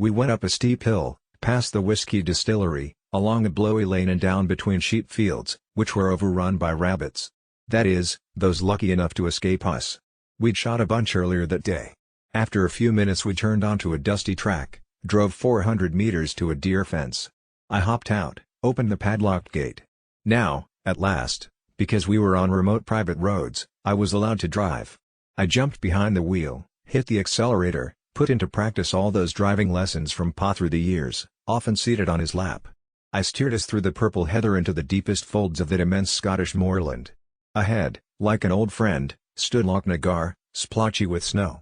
We went up a steep hill, past the whiskey distillery, along a blowy lane and down between sheep fields, which were overrun by rabbits. That is, those lucky enough to escape us. We'd shot a bunch earlier that day. After a few minutes we turned onto a dusty track, drove 400 meters to a deer fence. I hopped out, opened the padlocked gate. Now, at last, because we were on remote private roads, I was allowed to drive. I jumped behind the wheel, hit the accelerator, put into practice all those driving lessons from Pa through the years, often seated on his lap. I steered us through the purple heather into the deepest folds of that immense Scottish moorland. Ahead, like an old friend, stood Loch Nagar, splotchy with snow.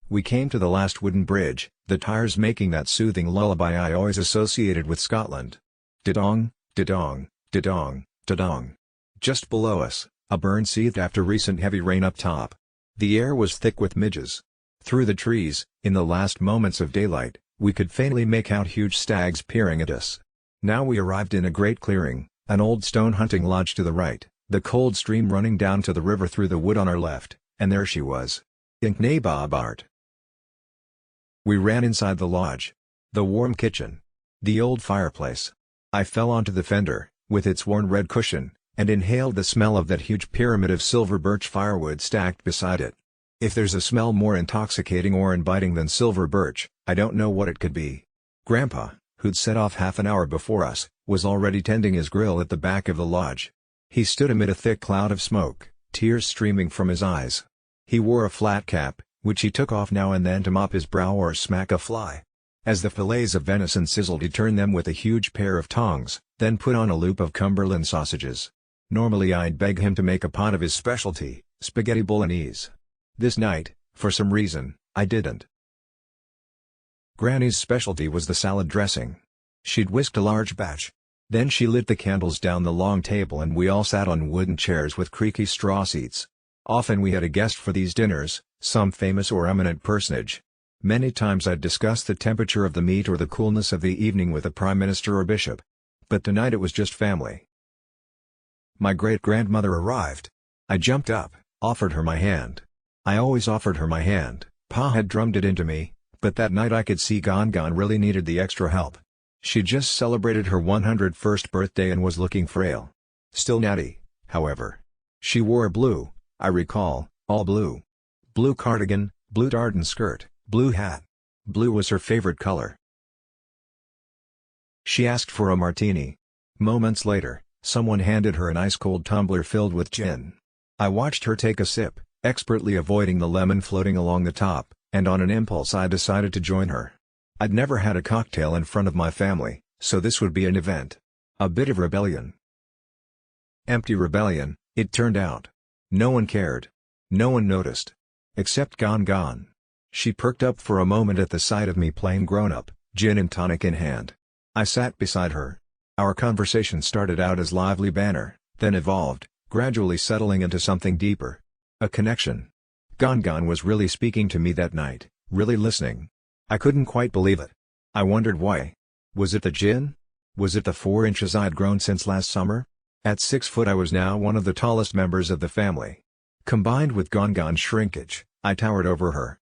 We came to the last wooden bridge, the tires making that soothing lullaby I always associated with Scotland. Didong, didong, didong, didong. Just below us, a burn seethed after recent heavy rain up top. The air was thick with midges. Through the trees, in the last moments of daylight, we could faintly make out huge stags peering at us. Now we arrived in a great clearing, an old stone hunting lodge to the right, the cold stream running down to the river through the wood on our left, and there she was. Inknababart. We ran inside the lodge. The warm kitchen. The old fireplace. I fell onto the fender, with its worn red cushion, and inhaled the smell of that huge pyramid of silver birch firewood stacked beside it. If there's a smell more intoxicating or inviting than silver birch, I don't know what it could be. Grandpa, who'd set off half an hour before us, was already tending his grill at the back of the lodge. He stood amid a thick cloud of smoke, tears streaming from his eyes. He wore a flat cap, which he took off now and then to mop his brow or smack a fly. As the fillets of venison sizzled he turned them with a huge pair of tongs, then put on a loop of Cumberland sausages. Normally I'd beg him to make a pot of his specialty, spaghetti bolognese. This night, for some reason, I didn't. Granny's specialty was the salad dressing. She'd whisked a large batch. Then she lit the candles down the long table and we all sat on wooden chairs with creaky straw seats. Often we had a guest for these dinners, some famous or eminent personage. Many times I'd discuss the temperature of the meat or the coolness of the evening with a prime minister or bishop. But tonight it was just family. My great-grandmother arrived. I jumped up, offered her my hand. I always offered her my hand, Pa had drummed it into me, but that night I could see Gongon really needed the extra help. She just celebrated her 101st birthday and was looking frail. Still natty, however. She wore blue, I recall, all blue. Blue cardigan, blue tartan skirt, blue hat. Blue was her favorite color. She asked for a martini. Moments later, someone handed her an ice-cold tumbler filled with gin. I watched her take a sip, expertly avoiding the lemon floating along the top, and on an impulse I decided to join her. I'd never had a cocktail in front of my family, so this would be an event. A bit of rebellion. Empty rebellion, it turned out. No one cared. No one noticed. Except Gongon. She perked up for a moment at the sight of me playing grown-up, gin and tonic in hand. I sat beside her. Our conversation started out as lively banter, then evolved, gradually settling into something deeper. A connection. Gongon was really speaking to me that night, really listening. I couldn't quite believe it. I wondered why. Was it the gin? Was it the 4 inches I'd grown since last summer? At 6 foot I was now one of the tallest members of the family. Combined with Gongon's shrinkage, I towered over her.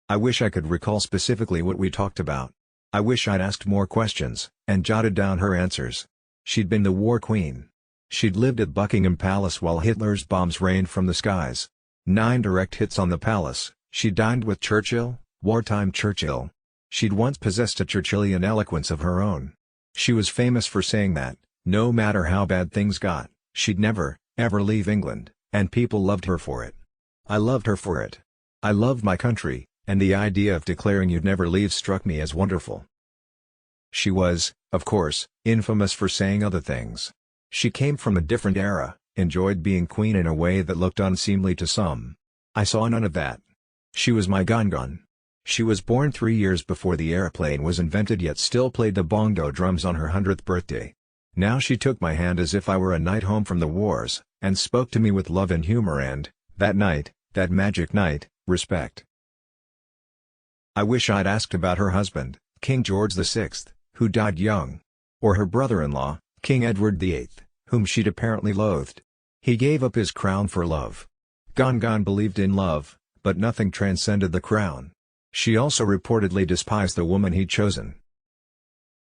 I wish I could recall specifically what we talked about. I wish I'd asked more questions, and jotted down her answers. She'd been the war queen. She'd lived at Buckingham Palace while Hitler's bombs rained from the skies. 9 direct hits on the palace. She dined with Churchill, wartime Churchill. She'd once possessed a Churchillian eloquence of her own. She was famous for saying that, no matter how bad things got, she'd never, ever leave England, and people loved her for it. I loved her for it. I loved my country, and the idea of declaring you'd never leave struck me as wonderful. She was, of course, infamous for saying other things. She came from a different era, enjoyed being queen in a way that looked unseemly to some. I saw none of that. She was my Gongon. She was born 3 years before the airplane was invented yet still played the bongo drums on her 100th birthday. Now she took my hand as if I were a knight home from the wars, and spoke to me with love and humor and, that night, that magic night, respect. I wish I'd asked about her husband, King George VI, who died young. Or her brother-in-law, King Edward VIII, whom she'd apparently loathed. He gave up his crown for love. Gongon believed in love, but nothing transcended the crown. She also reportedly despised the woman he'd chosen.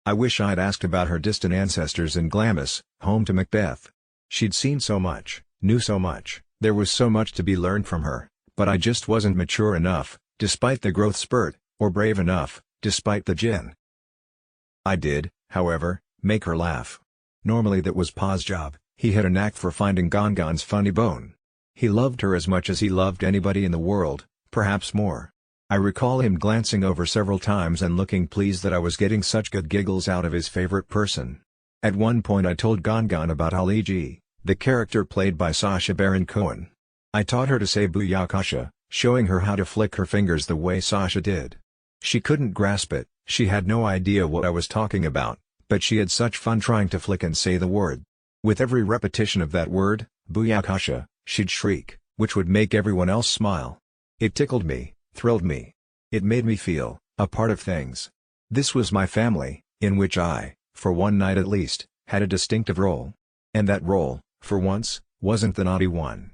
I wish I'd asked about her distant ancestors in Glamis, home to Macbeth. She'd seen so much, knew so much, there was so much to be learned from her, but I just wasn't mature enough, despite the growth spurt, or brave enough, despite the gin. I did, however, make her laugh. Normally that was Pa's job. He had a knack for finding Gongon's funny bone. He loved her as much as he loved anybody in the world, perhaps more. I recall him glancing over several times and looking pleased that I was getting such good giggles out of his favorite person. At one point I told Gongon about Ali G, the character played by Sacha Baron Cohen. I taught her to say Booyakasha, showing her how to flick her fingers the way Sacha did. She couldn't grasp it, she had no idea what I was talking about, but she had such fun trying to flick and say the word. With every repetition of that word, Booyakasha, she'd shriek, which would make everyone else smile. It tickled me, thrilled me. It made me feel a part of things. This was my family, in which I, for one night at least, had a distinctive role. And that role, for once, wasn't the naughty one.